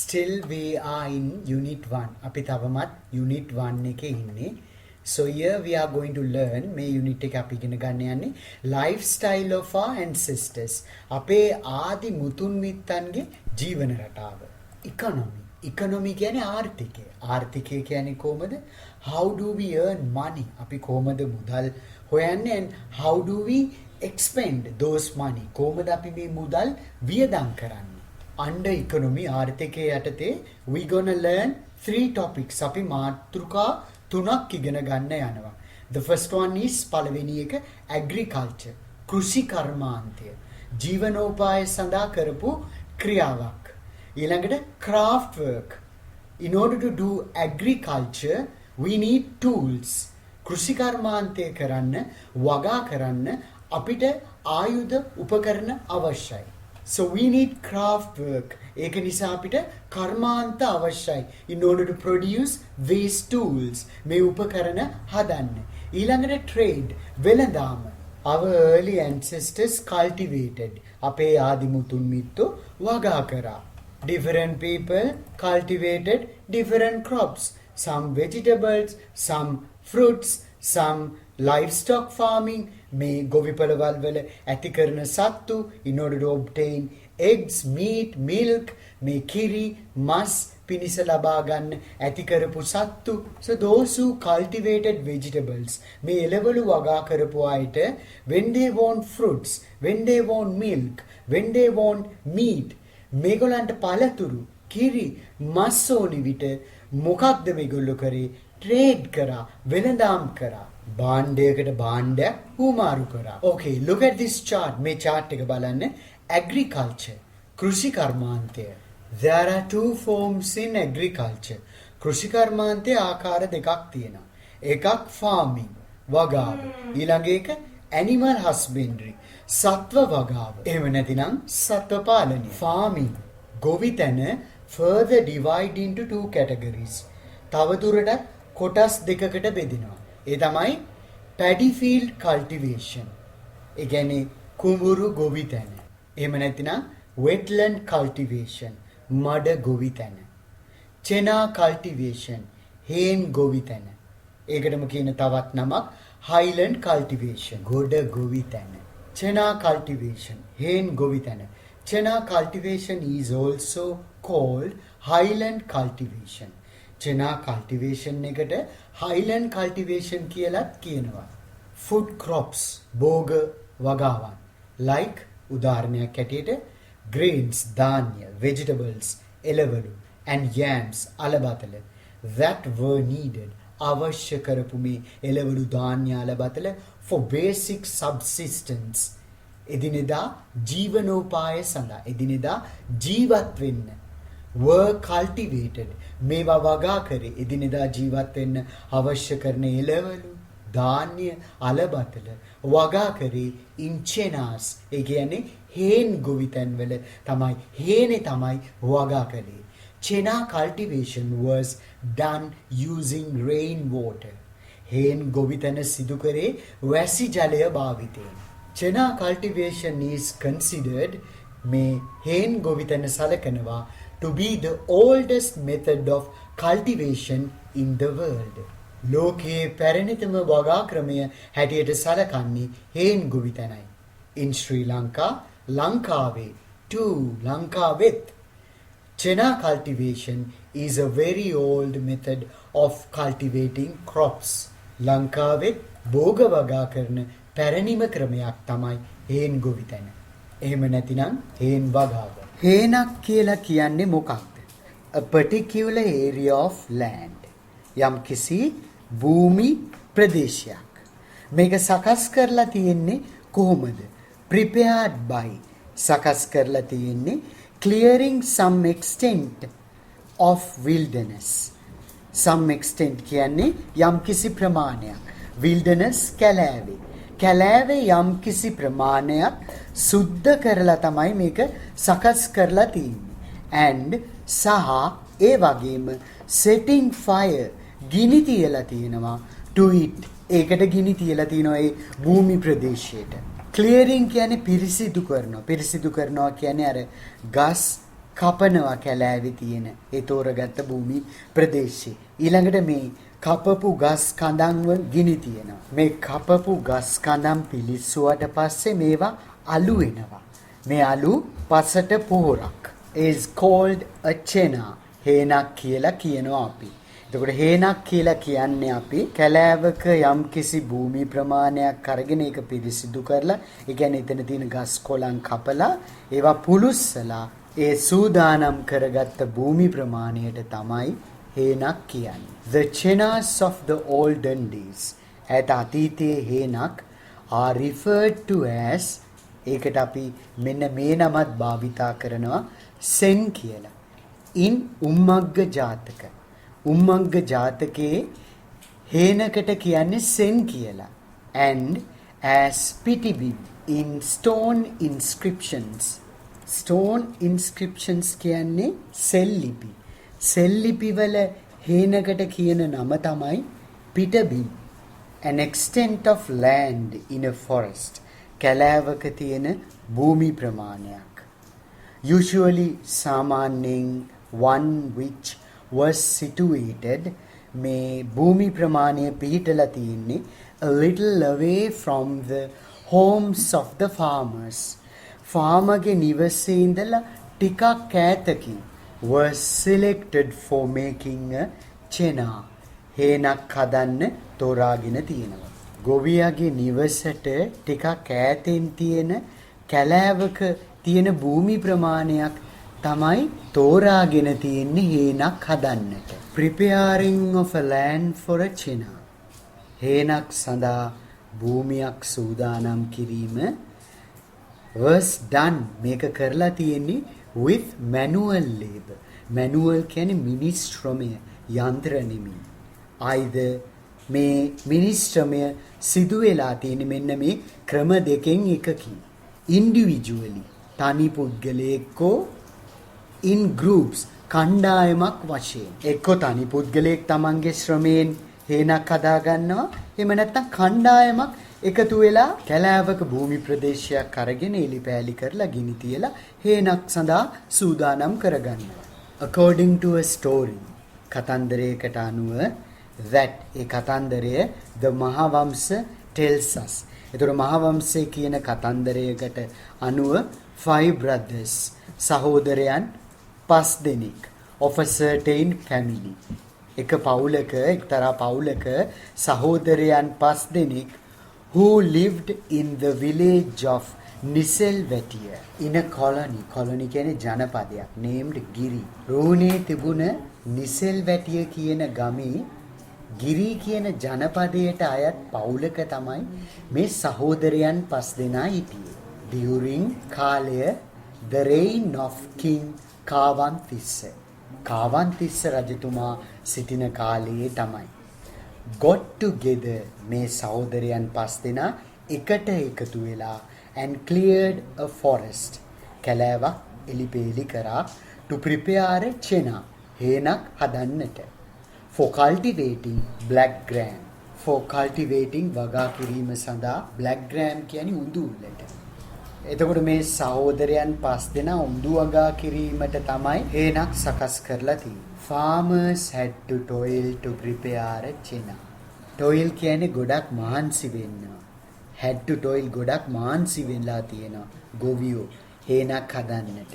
Still we are in unit 1. අපි තවමත් unit 1 එකේ ඉන්නේ. So here we are going to learn මේ unit එක අපි ඉගෙන ගන්න යන්නේ lifestyle of our ancestors. අපේ ආදි මුතුන් මිත්තන්ගේ ජීවන රටාව. Economy කියන්නේ ආර්ථිකය. ආර්ථිකය කියන්නේ කොහොමද? How do we earn money? අපි කොහොමද මුදල් හොයන්නේ and how do we expend those money? කොහොමද අපි මේ මුදල් වියදම් කරන්නේ? Under economy ආර්ථිකය යටතේ we gonna learn 3 topics. අපි මාතෘකා 3ක් ඉගෙන ගන්න යනවා. The first one is පළවෙනි එක agriculture. කෘෂි කර්මාන්තය. ජීවනෝපාය සඳහා කරපු ක්‍රියාවක්. ඊළඟට craft work. In order to do agriculture we need tools. කෘෂි කර්මාන්තය කරන්න වගා කරන්න අපිට ආයුධ උපකරණ අවශ්‍යයි. So we need craft work. ඒක නිසා අපිට කර්මාන්ත අවශ්‍යයි. In order to produce these tools. මේ උපකරණ හදන්න. ඊළඟට trade. වෙළඳාම. Our early ancestors cultivated. අපේ ආදි මුතුන් මිත්තෝ වගා කරා. Different people cultivated different crops. Some vegetables, some fruits, some livestock farming. May govipalawal wala ඇති කරන සත්තු in order to obtain eggs, meat, milk, may kiri, mas පිණිස ලබා ගන්න ඇති කරපු සත්තු. So those who cultivated vegetables මේ එළවලු වගා කරපු අයට when they want fruits, when they want milk, when they want meat මේගොල්ලන්ට පළතුරු, කිරි, මස් ඕනි විට මොකක්ද මේගොල්ලෝ කරේ? trade කරා, වෙළඳාම් කරා. භාණ්ඩයකට භාණ්ඩයක් උමාරු කරා. Okay, look at this chart. මේ chart එක බලන්න. Agriculture. කෘෂි කර්මාන්තය. There are 2 forms in agriculture. කෘෂි කර්මාන්තයේ ආකාර දෙකක් තියෙනවා. එකක් farming, වගාව. ඊළඟ එක animal husbandry, සත්ව වගාව. එහෙම නැතිනම් සත්ව පාලනය. Farming, ගොවිතැන further divide into 2 categories. තවදුරටත් කොටස් දෙකකට බෙදෙනවා. ඒ තමයි paddy field cultivation. ඒ කියන්නේ කුඹුරු ගොවිතැන. එහෙම නැතිනම් wetland cultivation. මඩ ගොවිතැන. chena cultivation. හේන් ගොවිතැන. ඒකටම කියන තවත් නමක් highland cultivation. ගොඩ ගොවිතැන. chena cultivation. හේන් ගොවිතැන. chena cultivation is also called highland cultivation. chena cultivation එකට highland cultivation කියලාත් කියනවා. Food crops, භෝග වගාවන්. Like උදාහරණයක් ඇටියට grains, ධාන්‍ය, vegetables, එළවලු and yams, අලබතල that were needed. අවශ්‍ය කරපු මේ එළවලු ධාන්‍ය අලබතල for basic subsistence. එදිනෙදා ජීවනෝපාය සඳහා එදිනෙදා ජීවත් වෙන්න were cultivated. මේවා වගා කරේ එදිනෙදා ජීවත් වෙන්න අවශ්‍ය කරන එළවලු ධාන්‍ය අලබතල වගා කරේ in chenas. ඒ කියන්නේ හේන් ගොවිතැන් වල තමයි හේනේ තමයි වගා කළේ. chena cultivation was done using rain water. හේන් ගොවිතැන සිදු කරේ වැසි ජලය භාවිතයෙන්. chena cultivation is considered මේ හේන් ගොවිතැන සලකනවා to be the oldest method of cultivation in the world. ලෝකයේ පැරණිතම වගා ක්‍රමය හැටියට සලකන්නේ හේන් ගොවිතැනයි. In Sri Lanka, ලංකාවේ to ලංකාවෙත් chena cultivation is a very old method of cultivating crops. ලංකාවෙත් භෝග වගා කරන පැරණිම ක්‍රමයක් තමයි හේන් ගොවිතැන. එහෙම නැතිනම් හේන් වගාව. හේනක් කියලා කියන්නේ මොකක්ද? A particular area of land. යම් කිසි භූමි ප්‍රදේශයක්. මේක සකස් කරලා තියෙන්නේ කොහොමද? Prepared by. සකස් කරලා තියෙන්නේ clearing some extent of wilderness. Some extent කියන්නේ යම් කිසි ප්‍රමාණයක්. Wilderness කැලෑවේ. කැලෑවේ යම් කිසි ප්‍රමාණයක් සුද්ධ කරලා තමයි මේක සකස් කරලා තියෙන්නේ. And සහ ඒ වගේම setting fire ගිනි තියලා තියෙනවා to it. ඒකට ගිනි තියලා තියෙනවා ඒ භූමි ප්‍රදේශයට. Clearing කියන්නේ පිරිසිදු කරනවා. පිරිසිදු කරනවා කියන්නේ අර ගස් කපනවා කැලෑවේ තියෙන ඒ තෝරගත්ත භූමි ප්‍රදේශේ. ඊළඟට මේ කපපු ගස් කඳන් වල ගිනි තියෙනවා. මේ කපපු ගස් කඳන් පිලිස්සුවට පස්සේ මේවා අලු වෙනවා. මේ අලු පසට පොහොරක් is called a chena. හේනක් කියලා කියනවා අපි. එතකොට හේනක් කියලා කියන්නේ අපි කැලෑවක යම්කිසි භූමි ප්‍රමාණයක් අරගෙන ඒක පිරිසිදු කරලා, ඒ කියන්නේ එතන තියෙන ගස් කොළන් කපලා ඒවා පුලුස්සලා ඒ සූදානම් කරගත්ත භූමි ප්‍රමාණයට තමයි හේනක් කියන්නේ. The chenas of the olden days. ඈත අතීතයේ හේනක් are referred to as, ඒකට අපි මෙන්න මේ නමත් භාවිතා කරනවා, සෙන් කියලා. in උම්මග්ග ජාතක. උම්මග්ග ජාතකයේ හේනකට කියන්නේ සෙන් කියලා. and as pitibib in stone inscriptions. stone inscriptions කියන්නේ සෙල්ලිපි. සෙල්ලිපි වල හේනකට කියන නම තමයි පිටබිම්. an extent of land in a forest. කැලෑවක තියෙන භූමි ප්‍රමාණයක්. usually සාමාන්‍යයෙන් one which was situated, මේ භූමි ප්‍රමාණය පිහිටලා තියෙන්නේ a little away from the homes of the farmers. farmerගේ නිවසේ ඉඳලා ටිකක් ඈතකින් was selected for making a chena. හේනක් හදන්න තෝරාගෙන තියෙනවා. ගොවියාගේ නිවසට ටිකක් ඈතින් තියෙන කැලෑවක තියෙන භූමි ප්‍රමාණයක් තමයි තෝරාගෙන තියෙන්නේ හේනක් හදන්නට. preparing of a land for a chena. හේනක් සඳහා භූමියක් සූදානම් කිරීම was done. මේක කරලා තියෙන්නේ with manual labor. manual කියන්නේ මිනිස් ශ්‍රමය, යන්ත්‍ර නෙමෙයි. either මේ මිනිස් ශ්‍රමය සිදු වෙලා තියෙන්නේ මෙන්න මේ ක්‍රම දෙකෙන් එකකින්. individually තනි පුද්ගලයෙක්කෝ, in groups කණ්ඩායමක් වශයෙන්. එක්කෝ තනි පුද්ගලයෙක් තමන්ගේ ශ්‍රමයෙන් හේනක් හදා ගන්නවා, එහෙම නැත්නම් කණ්ඩායමක් එකතු වෙලා කැලෑවක භූමි ප්‍රදේශයක් අරගෙන එලිපෑලි කරලා ගිනි තියලා හේනක් සඳහා සූදානම් කරගන්නවා. according to a story, කතන්දරයකට අනුව, that A කතන්දරය the Mahavamsa tells us. ඒතර මහවංශය කියන කතන්දරයකට අනුව 5 brothers, සහෝදරයන් 5 දෙනෙක් of a certain family. එක පවුලක, එක්තරා පවුලක සහෝදරයන් 5 දෙනෙක් who lived in the village of Niselvetiya in a colony. colony කියන්නේ ජනපදයක් named Giri. රෝණේ තිබුණ නිසෙල්වැටිය කියන ගමේ ගිරි කියන ජනපදයට අයත් පවුලක තමයි මේ සහෝදරයන් 5 දෙනා හිටියේ. during කාලය the reign of King Kavantissa. Kavantissa රජතුමා සිටින කාලයේ තමයි. got together, මේ සහෝදරයන් 5 දෙනා එකට එකතු වෙලා and cleared a forest. කැලෑවක් එලිපෙලි කරා to prepare a chena. හේනක් හදන්නට. for cultivating black gram. for cultivating වගා කිරීම සඳහා black gram කියන්නේ උඳු උල්ලට. එතකොට මේ සහෝදරයන් 5 දෙනා උඳු වගා කිරීමට තමයි හේනක් සකස් කරලා තියෙන්නේ. farmers had to toil to prepare a chena. toil කියන්නේ ගොඩක් මහන්සි වෙනවා. had to toil ගොඩක් මහන්සි වෙලා තියෙනවා ගොවියෝ හේනක් හදන්නට.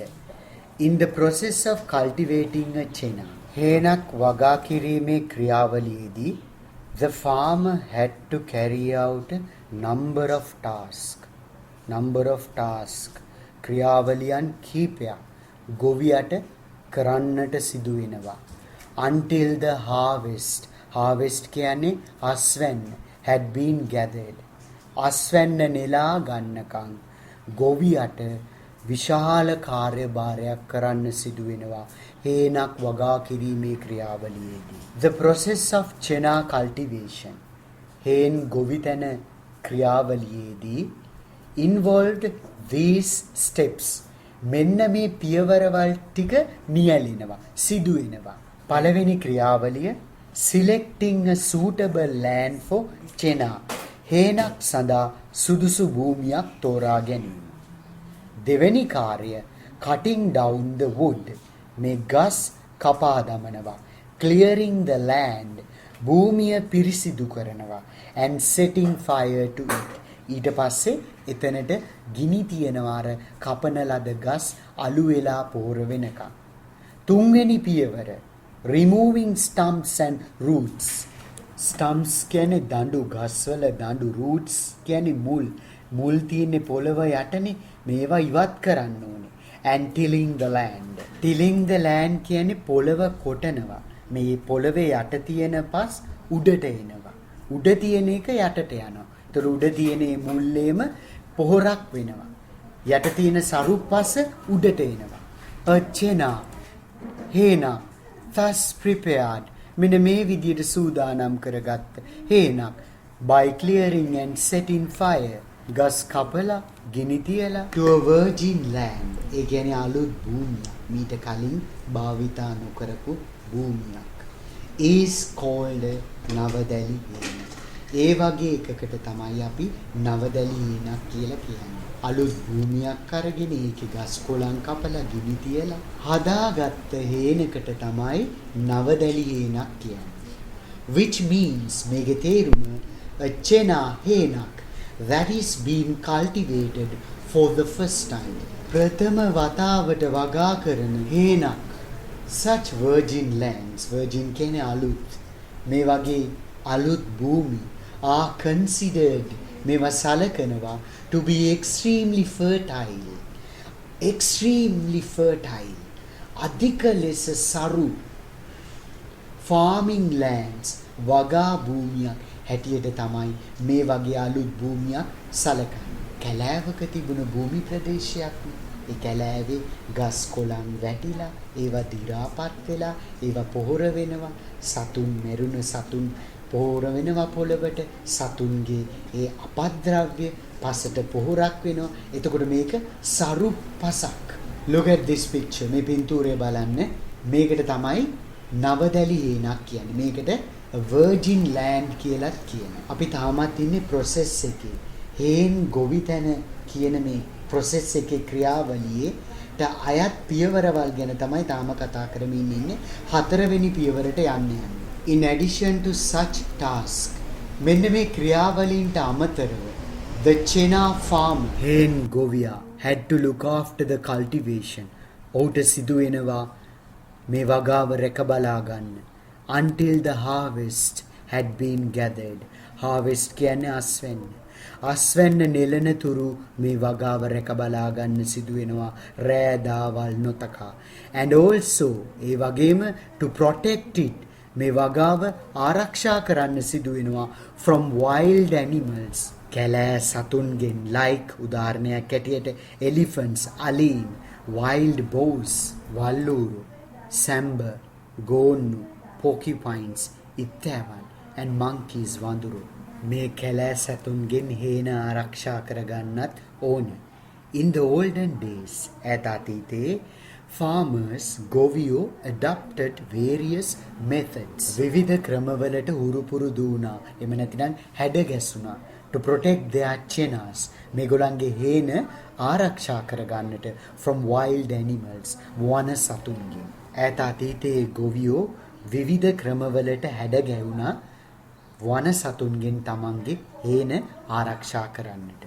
in the process of cultivating a chena, හේනක් වගා කිරීමේ ක්‍රියාවලියේදී the farmer had to carry out a number of tasks. ක්‍රියාවලියන් කීපයක් ගොවියට කරන්නට සිදු වෙනවා. until the harvest කියන්නේ අස්වැන්න had been gathered. අස්වැන්න නෙලා ගන්නකම් ගොවියට විශාල කාර්යභාරයක් කරන්න සිදු වෙනවා හේනක් වගා කිරීමේ ක්‍රියාවලියේදී. the process of chena cultivation, හේන් ගොවිතැන ක්‍රියාවලියේදී involved these steps. මෙන්න මේ පියවරවල් ටික නියැලෙනවා, සිදු වෙනවා. පළවෙනි ක්‍රියාවලිය selecting a suitable land for chena. හේනක් සඳහා සුදුසු භූමියක් තෝරා ගැනීම. දෙවෙනි කාර්ය cutting down the wood. මේ ගස් කපා දමනවා. Clearing the land. භූමිය පිරිසිදු කරනවා. And setting fire to it. ඊට පස්සේ එතනට ගිනි තියනවා අර කපන ලද ගස් අලු වෙලා පොහොර වෙනකම්. තුන්වෙනි පියවර removing stumps and roots. Stumps කියන්නේ දඬු, ගස්වල දඬු. Roots කියන්නේ මුල්. මුල් තියෙන්නේ පොළව යටනේ. මේවා ඉවත් කරන්න ඕනේ. And tilling the land. Tilling the land කියන්නේ පොළව කොටනවා. මේ පොළවේ යට තියෙන පස් උඩට එනවා. උඩ තියෙන එක යටට යනවා. ඒතර උඩ තියෙන මුල්ලේම පොහොරක් වෙනවා. යට තියෙන සරු පස උඩට එනවා. A chena, hena, thus prepared. මෙන්න මේ විදියට සූදානම් කරගත්ත හේනක්. By clearing and setting fire. ගස් කපලා ගිනි තියලා to a virgin land. ඒ කියන්නේ අලුත් භූමියක්. මීට කලින් භාවිතා නොකරපු භූමියක්. is called නවදැලි හේන. ඒ වගේ එකකට තමයි අපි නවදැලි හේනක් කියලා කියන්නේ. අලුත් භූමියක් අරගෙන ඒකේ ගස් කොළන් කපලා ගිනි තියලා හදාගත්ත හේනකට තමයි නවදැලි හේනක් කියන්නේ. Which means මේකේ තේරුම a chena හේනක් that is being cultivated for the first time. ප්‍රථම වතාවට වගා කරන හේනක්. Such virgin lands, virgin කියන්නේ අලුත්. මේ වගේ අලුත් භූමි are considered, මේවා සලකනවා to be extremely fertile. Extremely fertile. අධික ලෙස සරු farming lands, වගා භූමියක් හැටියට තමයි මේ වගේ අලුත් භූමියක් සලකන්නේ. කැලෑවක තිබුණ භූමි ප්‍රදේශයක්. ඒ කැලෑවේ ගස් කොළන් වැටිලා, ඒවා දි รา පත් වෙලා, ඒවා පොහොර වෙනවා. සතුන් මෙරුණ සතුන් පොහොර වෙනවා පොළවට. සතුන්ගේ ඒ අපද්‍රව්‍ය පසට පොහොරක් වෙනවා. එතකොට මේක සරු පසක්. Look at this picture. මේ පින්තූරය බලන්න. මේකට තමයි නවදැලි හේනක් කියන්නේ. මේකට virgin land කියලාත් කියනවා. අපි තාමත් ඉන්නේ process එකේ. හේන් ගොවිතැන කියන මේ process එකේ ක්‍රියාවලියේ අයත් පියවරවල් ගැන තමයි තාම කතා කරමින් ඉන්නේ. හතරවෙනි පියවරට යන්නේ. In addition to such task, මෙන්න මේ ක්‍රියාවලින්ට අමතරව the chena farm, හේන් ගොවියා had to look after the cultivation. ඔහුට සිදු වෙනවා මේ වගාව රැක බලා ගන්න. Until the harvest had been gathered. Harvest කියන්නේ අස්වැන්න. අස්වැන්න නෙලන තුරු මේ වගාව රැක බලා ගන්න සිදු වෙනවා රෑ දාවල් නොතකා. And also ඒ වගේම to protect it, මේ වගාව ආරක්ෂා කරන්න සිදු වෙනවා from wild animals, කැලෑ සතුන්ගෙන්, like උදාහරණයක් ඇටියට elephants, අලීන්, wild boars, වල්ලූරු, sambar, ගෝන්නු, porcupines, ඉත්තෑවන්, and monkeys, වඳුරු. මේ කැලෑ සතුන්ගෙන් හේන ආරක්ෂා කරගන්නත් ඕන. In the olden days, ඈත අතීතයේ farmers, ගොවියෝ adopted various methods. විවිධ ක්‍රමවලට හුරු පුරුදු වුණා. එහෙම නැතිනම් හැඩ ගැසුණා. To protect their chenas, මේගොල්ලන්ගේ හේන ආරක්ෂා කරගන්නට from wild animals, වන සතුන්ගෙන්. ඈත අතීතයේ ගොවියෝ විවිධ ක්‍රමවලට හැඩ ගැවුණා වන සතුන්ගෙන් තමන්ගේ හේන ආරක්ෂා කරන්නට.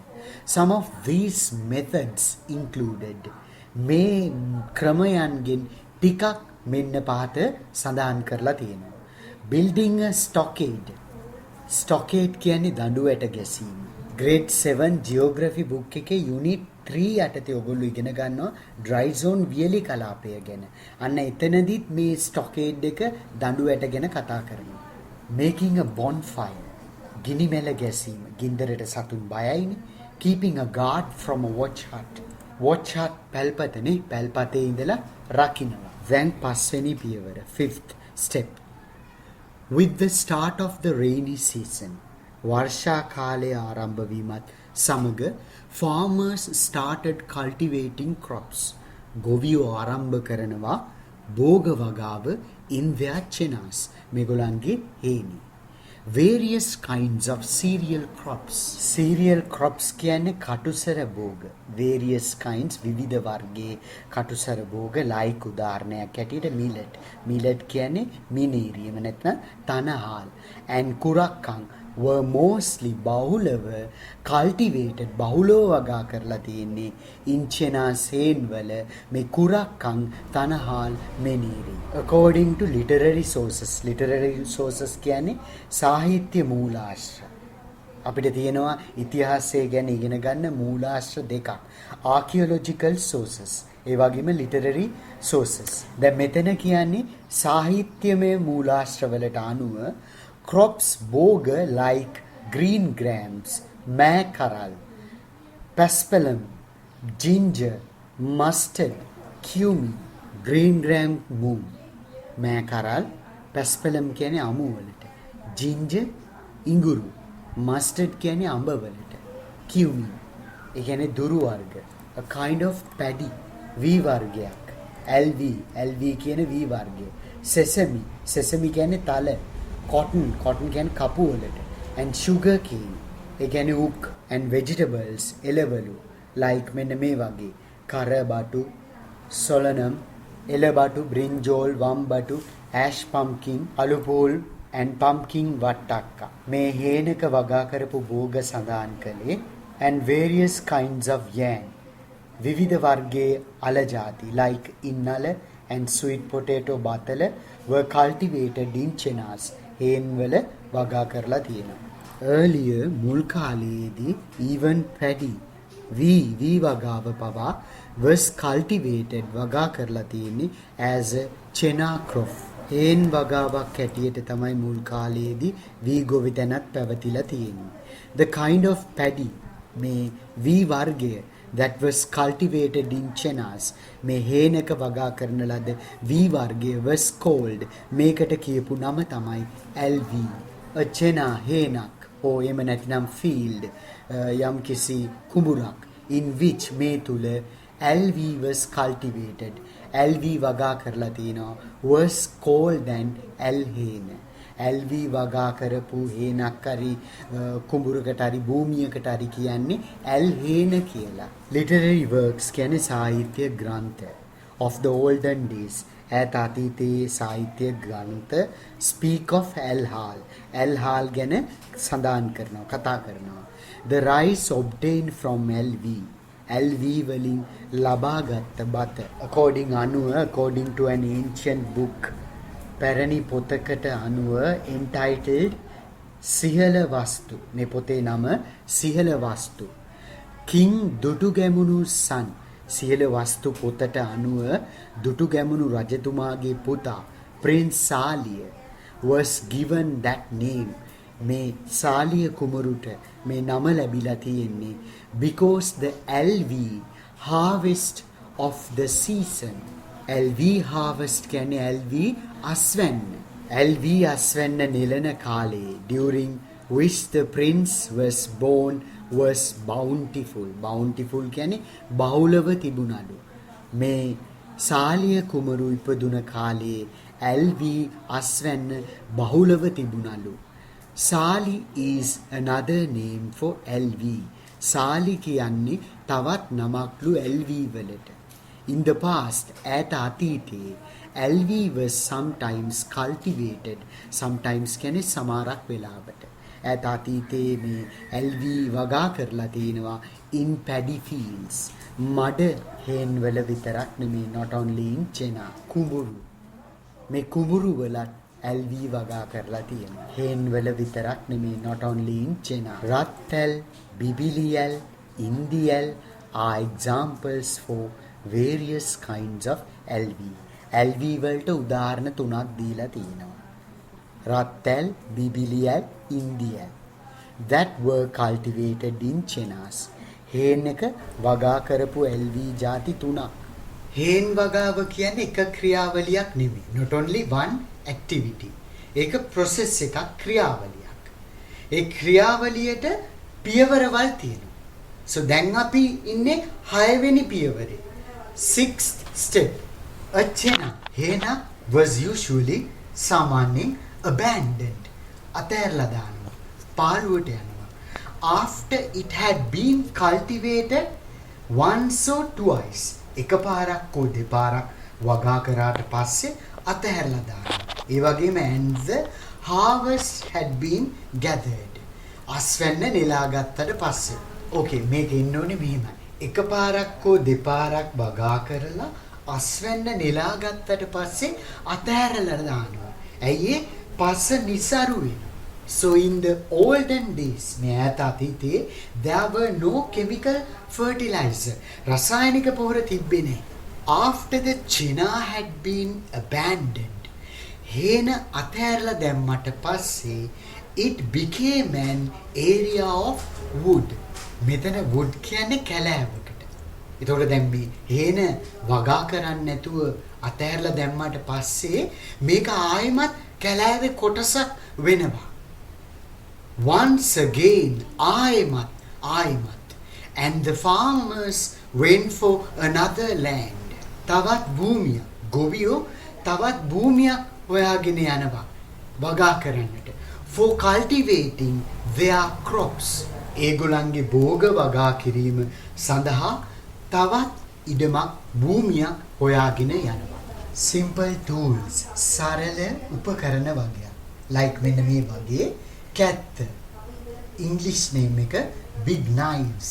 Some of these methods included, මේ ක්‍රමයන්ගෙන් ටිකක් මෙන්න පහත සඳහන් කරලා තියෙනවා. Building a stockade. Stockade කියන්නේ දඬු ඇට ගැසීම. Grade 7 Geography book එකේ Unit 3 යටතේ ඔයගොල්ලෝ ඉගෙන ගන්නවා dry zone වියලි කලාපය ගැන. අන්න එතනදිත් මේ stockade එක දඬු ඇට ගැන කතා කරනවා. Making a bonfire, ගිනි මැල ගැසීම. ගින්දරට සතුන් බයයිනේ. Keeping a guard from a watch hut. watch hut පැල්පතනේ, පැල්පතේ ඉඳලා රකින්නවා. දැන් පස්වෙනි පියවර, 5th step. With the start of the rainy season, වර්ෂා කාලය ආරම්භ වීමත් සමග farmers started cultivating crops. ගොවියෝ ආරම්භ කරනවා භෝග වගාව in their chenas, මේගොල්ලන්ගේ හේනි. various kinds of cereal crops. Cereal crops කියන්නේ කටුසර භෝග. Various kinds විවිධ වර්ගයේ කටුසර භෝග like උදාහරණයක් ඇටියට millet. Millet කියන්නේ මිනීරි එහෙම නැත්නම් තනහාල්. And කුරක්කන් were mostly බහුලව cultivated බහුලව වගා කරලා තියෙන්නේ in chena සේන් වල මේ කුරක්කන් තනහාල් මිනීරි. According to literary sources කියන්නේ සාහිත්‍ය මූලාශ්‍ර. අපිට තියෙනවා ඉතිහාසය ගැන ඉගෙන ගන්න මූලාශ්‍ර දෙකක්. archaeological sources ඒ වගේම literary sources. දැන් මෙතන කියන්නේ සාහිත්‍යමය මූලාශ්‍රවලට අනුව crops භෝග like green grams, mackerel, paspalum, ginger, mustard, cumin, green gram moon, mackerel, paspalum කියන්නේ අමු වලට, ginger ඉඟුරු, mustard කියන්නේ අඹ වලට, cumin ඒ කියන්නේ දුරු වර්ග, a kind of paddy V වර්ගයක්, LV කියන්නේ V වර්ගය, sesame කියන්නේ තල, cotton කියන්නේ කපු වලට, and sugar cane ඒ කියන්නේ උක්, and vegetables එළවලු like මෙන්න මේ වගේ කරබටු, solanum, එළබටු, brinjal, වම්බටු, ash pumpkin, අලුපෝල් and pumpkin වට්ටක්කා. මේ හේනක වගා කරපු භෝග සඳහන් කළේ and various kinds of yam විවිධ වර්ගයේ අල ಜಾති like ඉන්නල and sweet potato බතල were cultivated in chenas හේන් වල වගා කරලා තියෙනවා. Earlier මුල් කාලයේදී even paddy V වගාව පවා was cultivated වගා කරලා තියෙන්නේ as a chena crop. හේන් වගාවක් හැටියට තමයි මුල් කාලයේදී V ගොවිතැනත් පැවතිලා තියෙන්නේ. The kind of paddy මේ V වර්ගය that was cultivated in chenas මේ හේනක වගා කරන ලද V වර්ගය was called මේකට කියපු නම තමයි LV. a chena හේනක් or එහෙම නැතිනම් field යම් කිසි කුඹුරක් in which මේ තුල LV was cultivated LV වගා කරලා තිනවා was called an L හේන. LV වගා කරපු හේනක් හරි කුඹුරකට හරි භූමියකට හරි කියන්නේ L හේන කියලා. Literary works කියන්නේ සාහිත්‍ය ග්‍රන්ථ of the olden days ඈත අතීතයේ සාහිත්‍ය ග්‍රන්ථ speak of L-hal ගැන සඳහන් කරනවා කතා කරනවා. The rice obtained from LV වලින් ලබාගත් බත according to an ancient book පැරණි පොතකට අනුව entitled සිහල වස්තු මේ පොතේ නම සිහල වස්තු King දුටුගැමුණු son සිහල වස්තු පොතට අනුව දුටුගැමුණු රජතුමාගේ පුතා Prince Saliya was given that name මේ සාලිය කුමරුට මේ නම ලැබිලා තියෙන්නේ because the LV harvest of the season LV harvest කියන්නේ LV අස්වැන්න නෙලන කාලේ during which the prince was born was bountiful කියන්නේ බහුලව තිබුණලු. මේ සාලිය කුමරු ඉපදුන කාලේ LV අස්වැන්න බහුලව තිබුණලු. Sali is another name for LV. Sali කියන්නේ තවත් නමක්ලු LV වලට. In the past, ඈත අතීතයේ LV was sometimes cultivated. Sometimes කියන්නේ සමහරක් වෙලාවට. ඈත අතීතයේ මේ LV වගා කරලා තිනවා in paddy fields. මඩ හේන් වල විතරක් නෙමෙයි not only in chena. කුඹුරු. මේ කුඹුරු වලත් LV වගා කරලා තියෙනවා. හේන් වල විතරක් නෙමෙයි not only in chena. රත්තල්, බිබිලියල්, ඉන්දියල් are examples for various kinds of LV. LV වලට උදාහරණ තුනක් දීලා තියෙනවා. රත්තල්, බිබිලියල්, ඉන්දියල් that were cultivated in chenas. හේන් එක වගා කරපු LV ಜಾති තුනක්. හේන් වගාව කියන්නේ එක ක්‍රියාවලියක් නෙමෙයි. not only one activity. ඒක process එකක් ක්‍රියාවලියක්. ඒ ක්‍රියාවලියට පියවරවල් තියෙනවා. so දැන් අපි ඉන්නේ 6 වෙනි පියවරේ. 6th step. A chena හේන was usually සාමාන්‍යයෙන් abandoned අතහැරලා දානවා. පාළුවට යනවා. After it had been cultivated once or twice. එකපාරක් හෝ දෙපාරක් වගා කරාට පස්සේ අතහැරලා දානවා. ඒ වගේම and the harvest had been gathered. අස්වැන්න නෙලා ගත්තට පස්සේ. ඕකේ මේක එන්න ඕනේ මෙහෙමයි. එකපාරක් හෝ දෙපාරක් වගා කරලා අස්වැන්න නෙලා ගත්තට පස්සේ අතහැරලා දානවා. ඇයි ඒ පස නිසරු වෙනවා. So in the olden days, මෑත අතීතයේ there were no chemical fertilizer. රසායනික පොහොර තිබ්බේ නැහැ. After the chena had been abandoned, හේන අතහැරලා දැම්මට පස්සේ it became an area of wood. මෙතන wood කියන්නේ කැලෑවකට. ඒතකොට දැන් මේ හේන වගා කරන්නේ නැතුව අතහැරලා දැම්මට පස්සේ මේක ආයෙමත් කැලෑවේ කොටසක් වෙනවා. Once again, ආයෙමත්. And the farmers went for another land. තවත් භූමියක්. ගොවියෝ තවත් භූමියක් හොයාගෙන යනවා වගා කරන්නට. For cultivating their crops. ඒගොල්ලන්ගේ භෝග වගා කිරීම සඳහා තවත් ඉඩමක් භූමියක් හොයාගෙන යනවා. Simple tools. සරල උපකරණ වගයක්. Like මෙන්න මේ වගේ කැත්ත. English name එක big knives.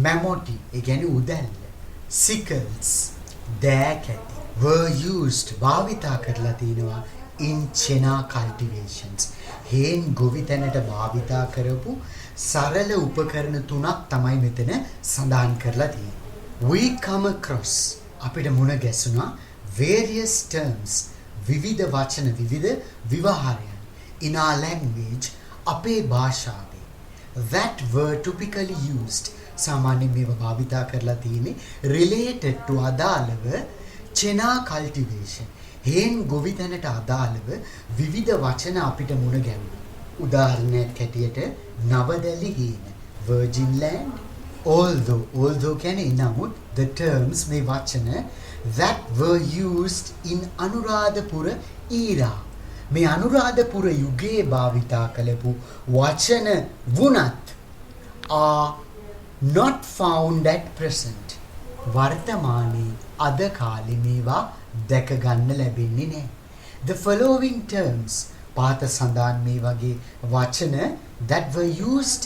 Mammoty ඒ කියන්නේ උදැල්ල. Sickles. දෑකැටි. Were used භාවිතා කරලා තිනවා in chena cultivations. හේන් ගොවිතැනට භාවිතා කරපු සරල උපකරණ තුනක් තමයි මෙතන සඳහන් කරලා තියෙන්නේ. We come across අපිට මුණ ගැසුණා various terms විවිධ වචන විවිධ විවහාරයන් in our language අපේ භාෂාවේ that were typically used සාමාන්‍යයෙන් මේව භාවිතා කරලා තියෙන්නේ related to අදාළව chena cultivation. හේන් ගොවිතැනට අදාළව විවිධ වචන අපිට මුණ ගැහුණා. උදාහරණයක් හැටියට නවදැලි හේන virgin land. Although කියන්නේ නමුත් the terms මේ වචන that were used in Anuradhapura era. මේ අනුරාධපුර යුගයේ භාවිතා කළපු වචන වුණත් are not found at present. වර්තමානයේ අද කාලේ මේවා දැක ගන්න ලැබෙන්නේ නැහැ. The following terms පාත සඳහන් මේ වගේ වචන that were used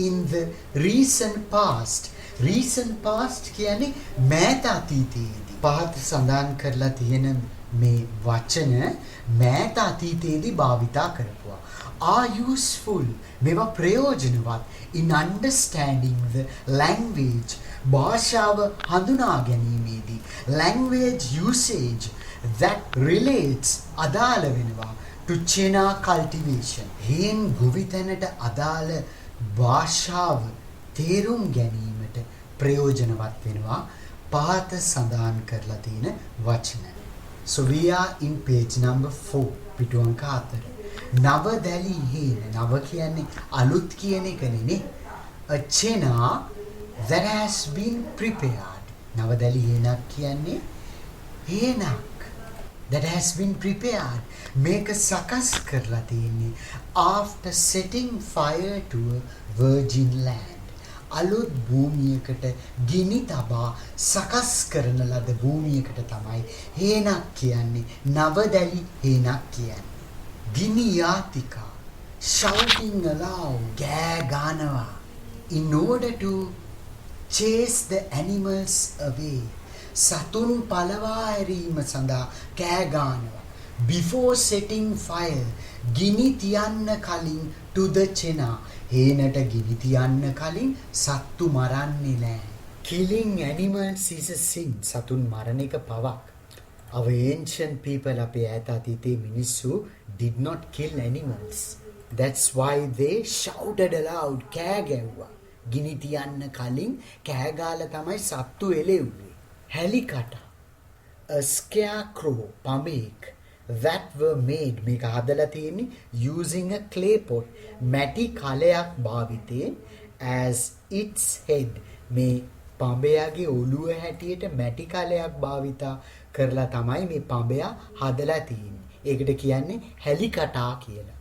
in the recent past. Recent past කියන්නේ මෑත අතීතයේදී පාත සඳහන් කරලා තියෙන මේ වචන මෑත අතීතයේදී භාවිතා කරපුවා. Are useful මේවා ප්‍රයෝජනවත් in understanding the language භාෂාව හඳුනා ගැනීමේදී language usage that relates අදාළ වෙනවා to chena cultivation. හේන් ගොවිතැනට අදාළ භාෂාව තේරුම් ගැනීමට ප්‍රයෝජනවත් වෙනවා පහත සඳහන් කරලා තියෙන වචන. So we are in page number 4 පිටු අංක 4. නවදැලි හේන නව කියන්නේ අලුත් කියන එකනේ නේ. A chena that has been prepared. නවදැලි හේනක් කියන්නේ හේනක් that has been prepared. මේක සකස් කරලා තියෙන්නේ after setting fire to a virgin land. අලුත් භූමියකට ගිනි තබා සකස් කරන ලද භූමියකට තමයි හේනක් කියන්නේ. නවදැලි හේනක් කියන්නේ. ගිනි යාතිකා shouting aloud ගෑ ගන්නවා in order to chase the animals away. සතුන් පළවා හැරීම සඳහා කෑ ගන්නවා. Before setting fire ගිනි තියන්න කලින් to the chena. හේනට ගිනි තියන්න කලින් සත්තු මරන්නේ නැහැ. Killing animals is a sin. සතුන් මරණ එක පවක්. Our ancient people අපේ ඈත අතීතයේ මිනිස්සු did not kill animals. That's why they shouted aloud. කෑ ගැව්වා. ගිනි තියන්න කලින් කෑ ගාලා තමයි සත්තු එළෙව්වේ. හැලිකට a scarecrow පඹෙක් that were made මේක හදලා තියෙන්නේ using a clay pot මැටි කලයක් භාවිතයෙන් as its head මේ පඹයාගේ ඔළුව හැටියට මැටි කලයක් භාවිතා කරලා තමයි මේ පඹයා හදලා තියෙන්නේ. ඒකට කියන්නේ හැලිකටා කියලා.